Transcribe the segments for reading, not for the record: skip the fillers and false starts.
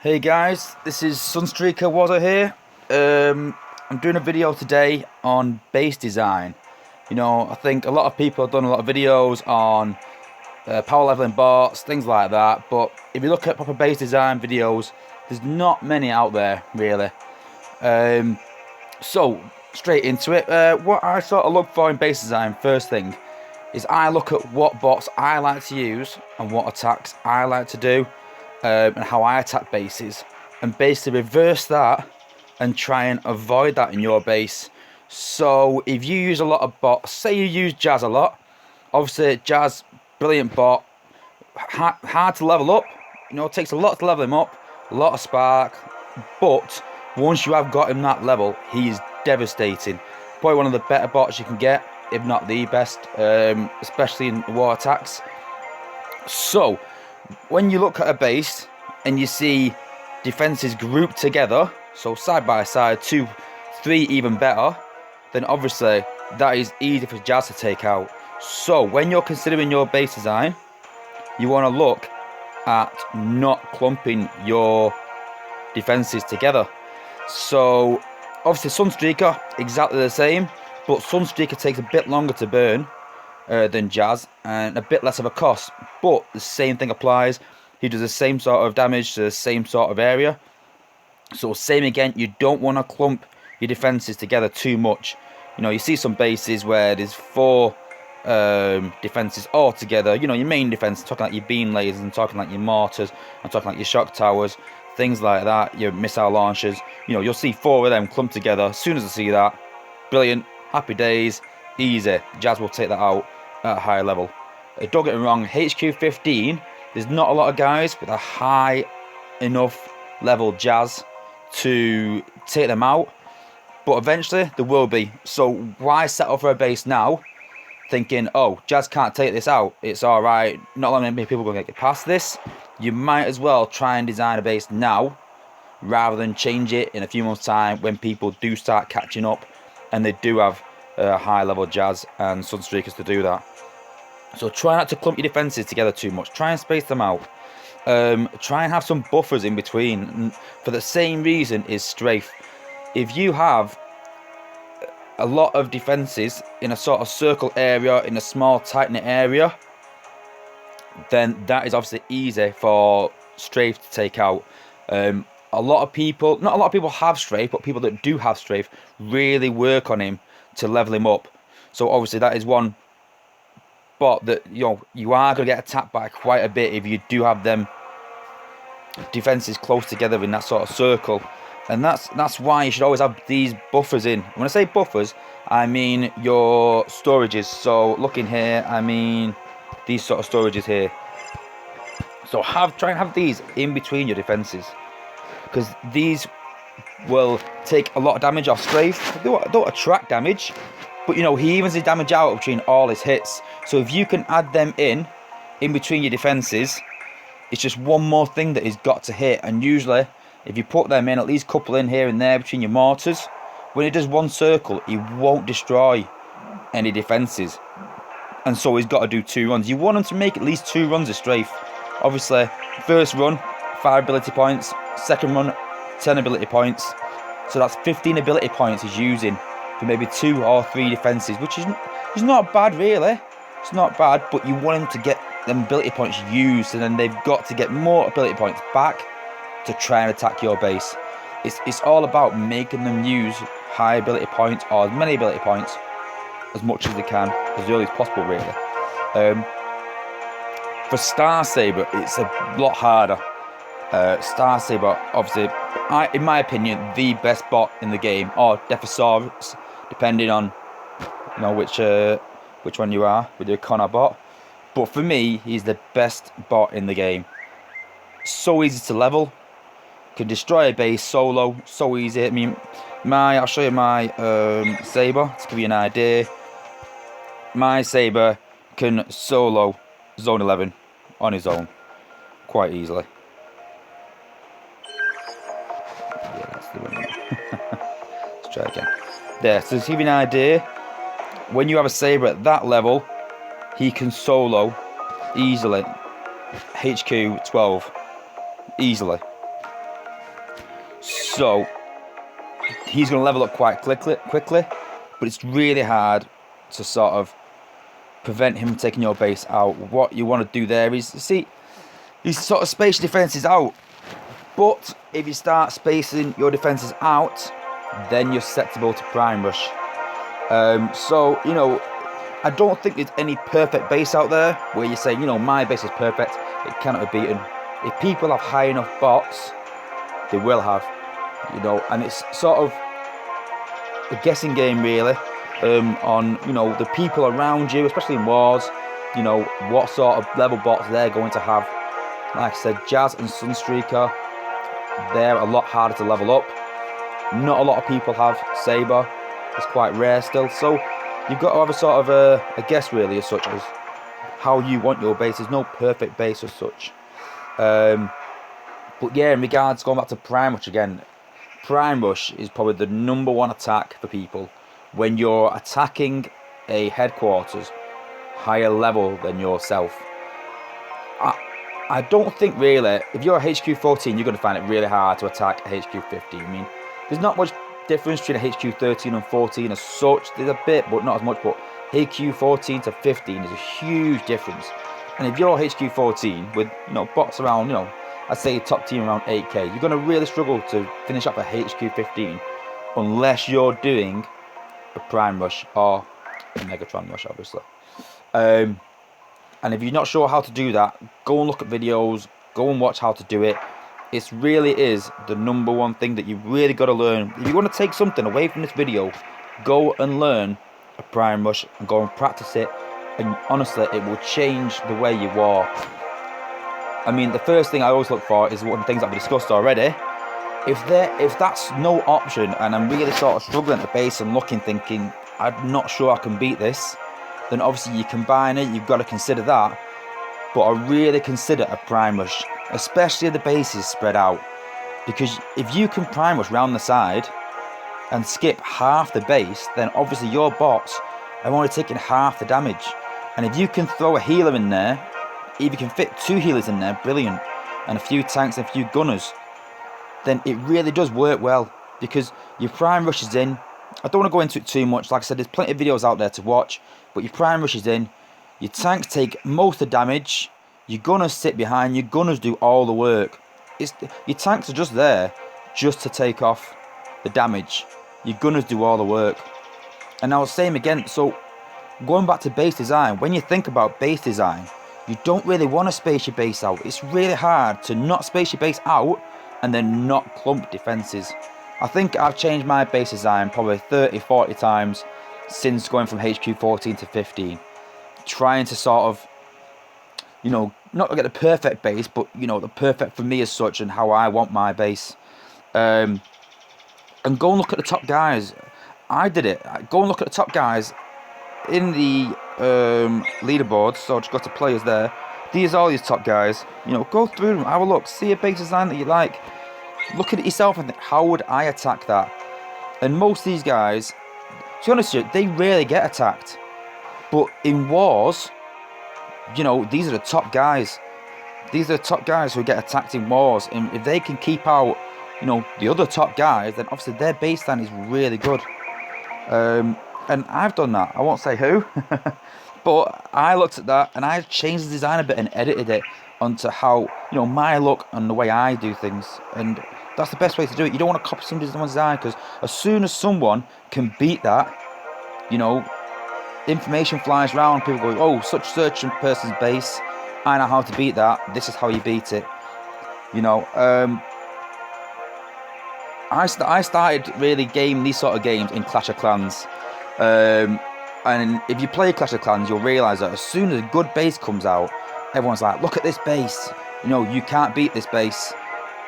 Hey guys, this is Sunstreaker Water here. I'm doing a video today on base design. You know, I think a lot of people have done a lot of videos on power leveling bots, things like that. But if you look at proper base design videos, there's not many out there really. So straight into it. What I sort of look for in base design, first thing, is I look at what bots I like to use and what attacks I like to do. And how I attack bases, and basically reverse that and try and avoid that in your base. So if you use a lot of bots, say you use Jazz a lot, obviously Jazz, brilliant bot, hard to level up, you know, it takes a lot to level him up, a lot of spark, but once you have got him that level, he is devastating. Probably one of the better bots you can get, if not the best, especially in war attacks. So when you look at a base and you see defenses grouped together, so side by side, 2, 3 even better, then obviously that is easy for Jazz to take out. So when you're considering your base design, you want to look at not clumping your defenses together. So obviously Sunstreaker, exactly the same, but Sunstreaker takes a bit longer to burn than Jazz and a bit less of a cost, but the same thing applies. He does the same sort of damage to the same sort of area. So same again, you don't want to clump your defenses together too much. You know, you see some bases where there's 4 defenses all together. You know, your main defense, talking like your beam lasers, and talking like your mortars, and talking like your shock towers, things like that, your missile launchers. You know, you'll see 4 of them clumped together. As soon as I see that, brilliant, happy days, easy. Jazz will take that out at a high level. Don't get me wrong, HQ 15, there's not a lot of guys with a high enough level Jazz to take them out, but eventually there will be. So why settle for a base now thinking, oh, Jazz can't take this out, it's alright, not many people are going to get past this? You might as well try and design a base now rather than change it in a few months time when people do start catching up and they do have high level Jazz and Sunstreakers to do that. So try not to clump your defenses together too much. Try and space them out. Try and have some buffers in between. And for the same reason is strafe. If you have a lot of defenses in a sort of circle area, in a small tight-knit area, then that is obviously easy for strafe to take out. A lot of people, not a lot of people have strafe, but people that do have strafe really work on him to level him up. So obviously that is one bot that, you know, you are going to get attacked by quite a bit if you do have them defenses close together in that sort of circle. And that's why you should always have these buffers in. When I say buffers, I mean your storages. So looking here, I mean these sort of storages here. So try and have these in between your defenses, because these will take a lot of damage off strafe. They don't attract damage, but you know, he evens his damage out between all his hits. So if you can add them in between your defenses, it's just one more thing that he's got to hit. And usually if you put them in, at least a couple in here and there between your mortars, when he does one circle, he won't destroy any defenses. And so he's got to do 2 runs. You want him to make at least 2 runs of strafe. Obviously, first run, 5 ability points. Second run, 10 ability points. So that's 15 ability points he's using for maybe 2 or 3 defenses, which is not bad really. It's not bad, but you want him to get them ability points used, and then they've got to get more ability points back to try and attack your base. It's all about making them use high ability points, or as many ability points as much as they can, as early as possible really. For Star Sabre, it's a lot harder. Star Sabre, obviously, in my opinion, the best bot in the game, or Defosaurus, depending on, you know, which one you are with your Connor bot. But for me, he's the best bot in the game. So easy to level, can destroy a base solo, so easy. I mean, I'll show you my Sabre to give you an idea. My Sabre can solo Zone 11 on his own quite easily. Yeah, that's the one. Let's try again. There, so to give you an idea, when you have a Sabre at that level, he can solo easily HQ 12 easily. So he's going to level up quite quickly, but it's really hard to sort of prevent him taking your base out. What you want to do there is, see, he's sort of space your defences out, but if you start spacing your defences out, then you're susceptible to prime rush. So, you know, I don't think there's any perfect base out there where you say, you know, my base is perfect, it cannot be beaten. If people have high enough bots, they will have, you know, and it's sort of a guessing game really, on, you know, the people around you, especially in wars, you know, what sort of level bots they're going to have. Like I said, Jazz and Sunstreaker, they're a lot harder to level up. Not a lot of people have sabre. It's quite rare still, so you've got to have a sort of a guess really, as such as how you want your base. There's no perfect base as such. But yeah, in regards, going back to Prime Rush again, Prime Rush is probably the #1 attack for people when you're attacking a headquarters higher level than yourself. I don't think really, if you're a HQ 14, you're going to find it really hard to attack a HQ 15. I mean, there's not much difference between a HQ 13 and 14 as such. There's a bit, but not as much. But HQ 14 to 15 is a huge difference. And if you're HQ 14 with, you know, bots around, you know, I'd say top team around 8k, you're going to really struggle to finish up a HQ 15 unless you're doing a Prime Rush or a Megatron Rush, obviously. And if you're not sure how to do that, go and look at videos, go and watch how to do it. It really is the #1 thing that you've really got to learn. If you want to take something away from this video, go and learn a Prime Rush and go and practice it. And honestly, it will change the way you war. I mean, the first thing I always look for is one of the things that we discussed already. If that's no option and I'm really sort of struggling at base and looking, thinking, I'm not sure I can beat this, then obviously you combine it, you've got to consider that. But I really consider a Prime Rush, especially if the base is spread out. Because if you can Prime Rush round the side and skip half the base, then obviously your bots are only taking half the damage. And if you can throw a healer in there, if you can fit 2 healers in there, brilliant, and a few tanks and a few gunners, then it really does work well. Because your Prime Rush is in. I don't want to go into it too much. Like I said, there's plenty of videos out there to watch. But your Prime Rush is in. Your tanks take most of the damage. Your gunners sit behind. Your gunners do all the work. Your tanks are just there just to take off the damage. Your gunners do all the work. And I was saying again, so going back to base design, when you think about base design, you don't really want to space your base out. It's really hard to not space your base out and then not clump defenses. I think I've changed my base design probably 30-40 times since going from HQ 14 to 15. Trying to sort of, you know, not to get the perfect base, but, you know, the perfect for me as such and how I want my base. And go and look at the top guys. I did it. Go and look at the top guys in the leaderboard. So just got to players there. These are all these top guys. You know, go through them, have a look, see a base design that you like. Look at it yourself and think, how would I attack that? And most of these guys, to be honest with you, they rarely get attacked. But in wars, you know, these are the top guys. These are the top guys who get attacked in wars. And if they can keep out, you know, the other top guys, then obviously their baseline is really good. And I've done that. I won't say who. But I looked at that and I changed the design a bit and edited it onto how, you know, my look and the way I do things. And that's the best way to do it. You don't want to copy somebody's design, because as soon as someone can beat that, you know, information flies around, people go, oh, such person's base, I know how to beat that, this is how you beat it. You know, I started really gaming these sort of games in Clash of Clans. And if you play Clash of Clans, you'll realise that as soon as a good base comes out, everyone's like, look at this base, you know, you can't beat this base.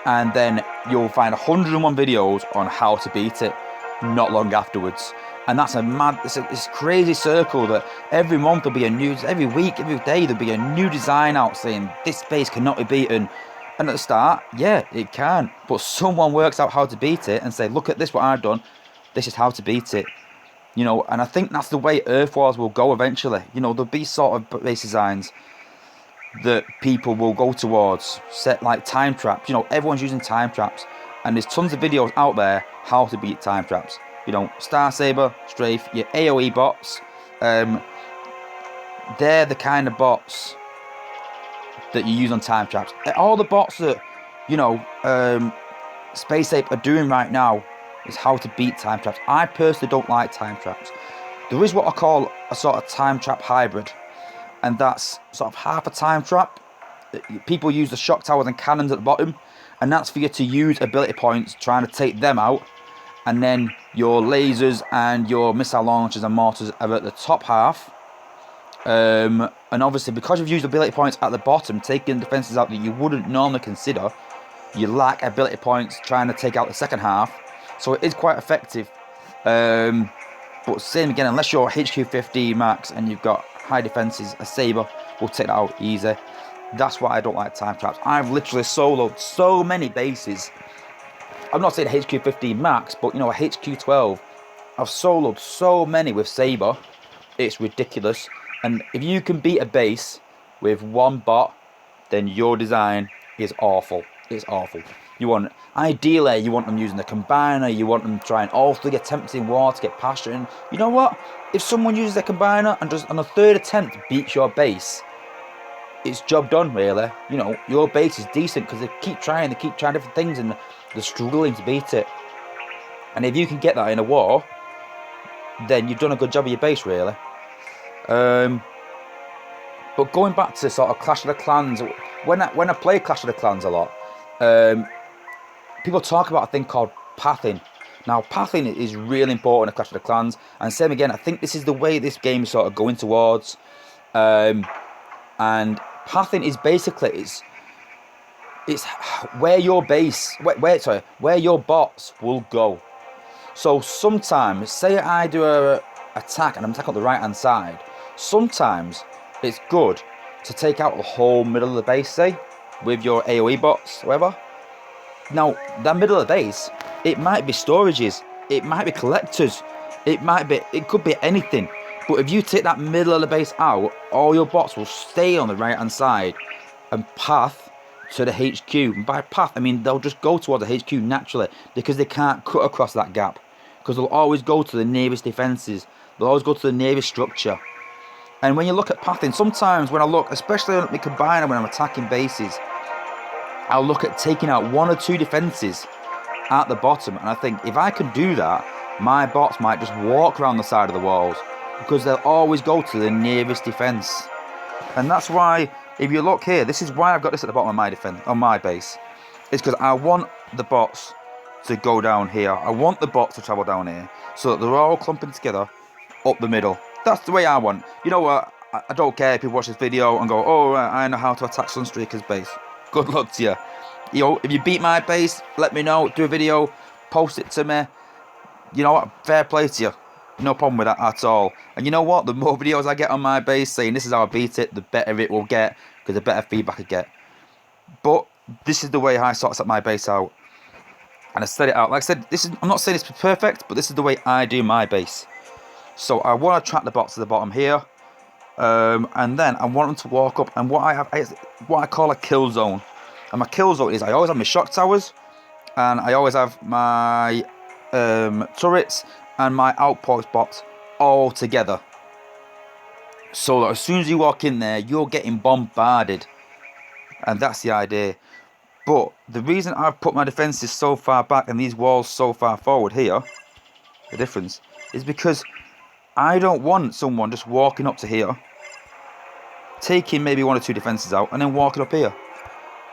And then you'll find 101 videos on how to beat it not long afterwards. And that's a mad, it's crazy circle that every month there'll be a new, every week, every day there'll be a new design out saying this base cannot be beaten. And at the start, yeah, it can. But someone works out how to beat it and say, look at this, what I've done, this is how to beat it. You know, and I think that's the way Earth Wars will go eventually. You know, there'll be sort of base designs that people will go towards, set like time traps. You know, everyone's using time traps. And there's tons of videos out there how to beat time traps. You know, Star Sabre, Strafe, your AoE bots. They're the kind of bots that you use on time traps. All the bots that, you know, Space Ape are doing right now is how to beat time traps. I personally don't like time traps. There is what I call a sort of time trap hybrid, and that's sort of half a time trap. People use the shock towers and cannons at the bottom, and that's for you to use ability points trying to take them out, and then your lasers and your missile launchers and mortars are at the top half. And obviously, because you've used ability points at the bottom, taking defenses out that you wouldn't normally consider, you lack ability points trying to take out the second half. So it is quite effective. But same again, unless you're HQ 50 max and you've got high defenses, a saber will take that out easy. That's why I don't like time traps. I've literally soloed so many bases. I'm not saying HQ 15 max, but you know, a HQ 12. I've soloed so many with saber. It's ridiculous. And if you can beat a base with one bot, then your design is awful. It's awful. Ideally, you want them using the combiner. You want them trying all three attempts in war to get past you. And you know what? If someone uses their combiner and just on a third attempt beats your base, it's job done, really. You know, your base is decent because they keep trying different things and they're struggling to beat it. And if you can get that in a war, then you've done a good job of your base, really. But going back to sort of Clash of the Clans, when I play Clash of the Clans a lot, people talk about a thing called pathing. Now, pathing is really important in Clash of the Clans, and same again, I think this is the way this game is sort of going towards. And pathing is basically it's where your base, where your bots will go. So sometimes, say I do a attack and I'm attacking on the right hand side, sometimes it's good to take out the whole middle of the base, say, with your AoE bots, whatever. Now, that middle of the base, it might be storages, it might be collectors, it could be anything. But if you take that middle of the base out, all your bots will stay on the right hand side and path to the HQ. And by path, I mean they'll just go towards the HQ naturally because they can't cut across that gap. Because they'll always go to the nearest defences. They'll always go to the nearest structure. And when you look at pathing, sometimes when I look, especially on the combiner when I'm attacking bases, I'll look at taking out one or two defences at the bottom. And I think if I can do that, my bots might just walk around the side of the walls. Because they'll always go to the nearest defence. And that's why, if you look here, this is why I've got this at the bottom of my base. It's because I want the bots to go down here. I want the bots to travel down here. So that they're all clumping together up the middle. That's the way I want. You know what? I don't care if you watch this video and go, oh, I know how to attack Sunstreaker's base. Good luck to you. You know, if you beat my base, let me know. Do a video. Post it to me. You know what? Fair play to you. No problem with that at all. And you know what? The more videos I get on my base saying this is how I beat it, the better it will get. Because the better feedback I get. But this is the way I sort of set my base out. And I set it out. Like I said, I'm not saying it's perfect, but this is the way I do my base. So I want to track the bots to the bottom here. And then I want them to walk up. And what I call a kill zone. And my kill zone is I always have my shock towers. And I always have my turrets and my outpost bots all together. So that as soon as you walk in there, you're getting bombarded. And that's the idea. But the reason I've put my defences so far back and these walls so far forward here, the difference, is because I don't want someone just walking up to here, taking maybe one or two defences out, and then walking up here.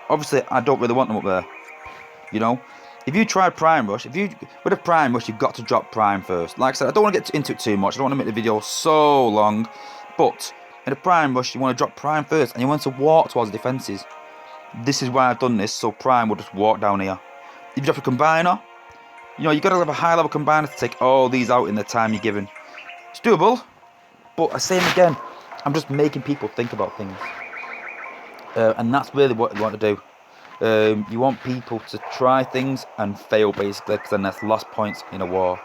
Obviously, I don't really want them up there. You know? If you try Prime Rush, with a Prime Rush, you've got to drop Prime first. Like I said, I don't want to get into it too much. I don't want to make the video so long. But in a Prime Rush, you want to drop Prime first, and you want to walk towards the defences. This is why I've done this, so Prime will just walk down here. If you drop a Combiner, you know, you've got to have a high level Combiner to take all these out in the time you're given. It's doable, but I say again, I'm just making people think about things. And that's really what you want to do. You want people to try things and fail, basically, because then that's lost points in a war.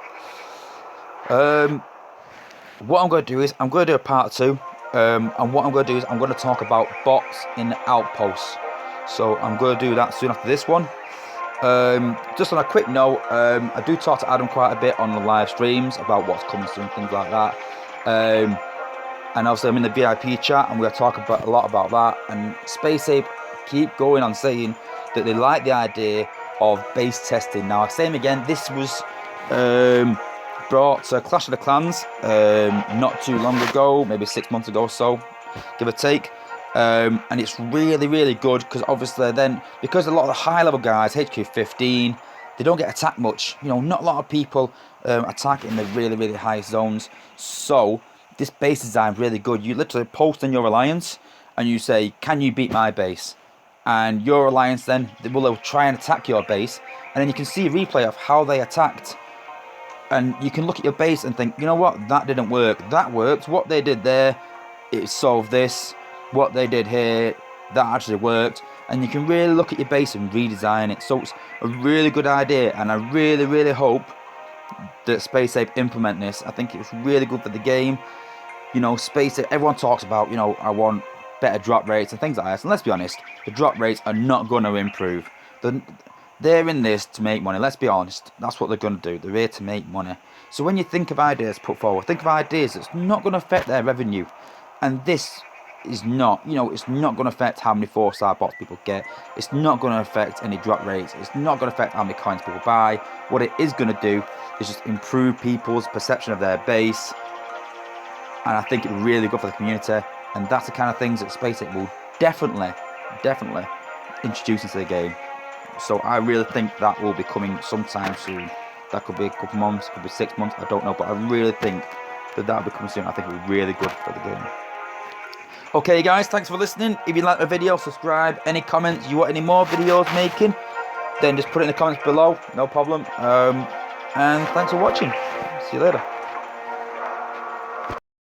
What I'm going to do is I'm going to do a part 2, and what I'm going to do is I'm going to talk about bots in outposts. So I'm going to do that soon after this one. Just on a quick note, I do talk to Adam quite a bit on the live streams about what's coming soon, things like that. And obviously I'm in the VIP chat and we'll talk about a lot about that. And Space Ape keep going on saying that they like the idea of base testing. Now, same again, this was brought to Clash of the Clans not too long ago, maybe 6 months ago or so, give or take. And it's really, really good because obviously then, because a lot of the high level guys, HQ 15, they don't get attacked much. You know, not a lot of people attack in the really, really high zones. So this base design is really good. You literally post on your alliance and you say, can you beat my base? And your alliance then will try and attack your base, and then you can see a replay of how they attacked. And you can look at your base and think, you know what, that didn't work. That worked. What they did there, it solved this. What they did here, that actually worked. And you can really look at your base and redesign it. So it's a really good idea, and I really, really hope that Space Ape implement this. I think it's really good for the game. You know, Space Ape, everyone talks about, you know, I want better drop rates and things like that. And let's be honest, the drop rates are not going to improve. They're in this to make money. Let's be honest. That's what they're going to do. They're here to make money. So when you think of ideas put forward, think of ideas that's not going to affect their revenue. And this is not, you know, it's not going to affect how many 4-star bots people get. It's not going to affect any drop rates. It's not going to affect how many coins people buy. What it is going to do is just improve people's perception of their base. And I think it's really good for the community. And that's the kind of things that Space Ape will definitely introduce into the game. So I really think that will be coming sometime soon. That could be a couple months, could be 6 months, I don't know. But I really think that will be coming soon. I think it'll be really good for the game. Okay guys, thanks for listening. If you like the video, subscribe. Any comments, you want any more videos making, then just put it in the comments below, no problem. And thanks for watching. See you later.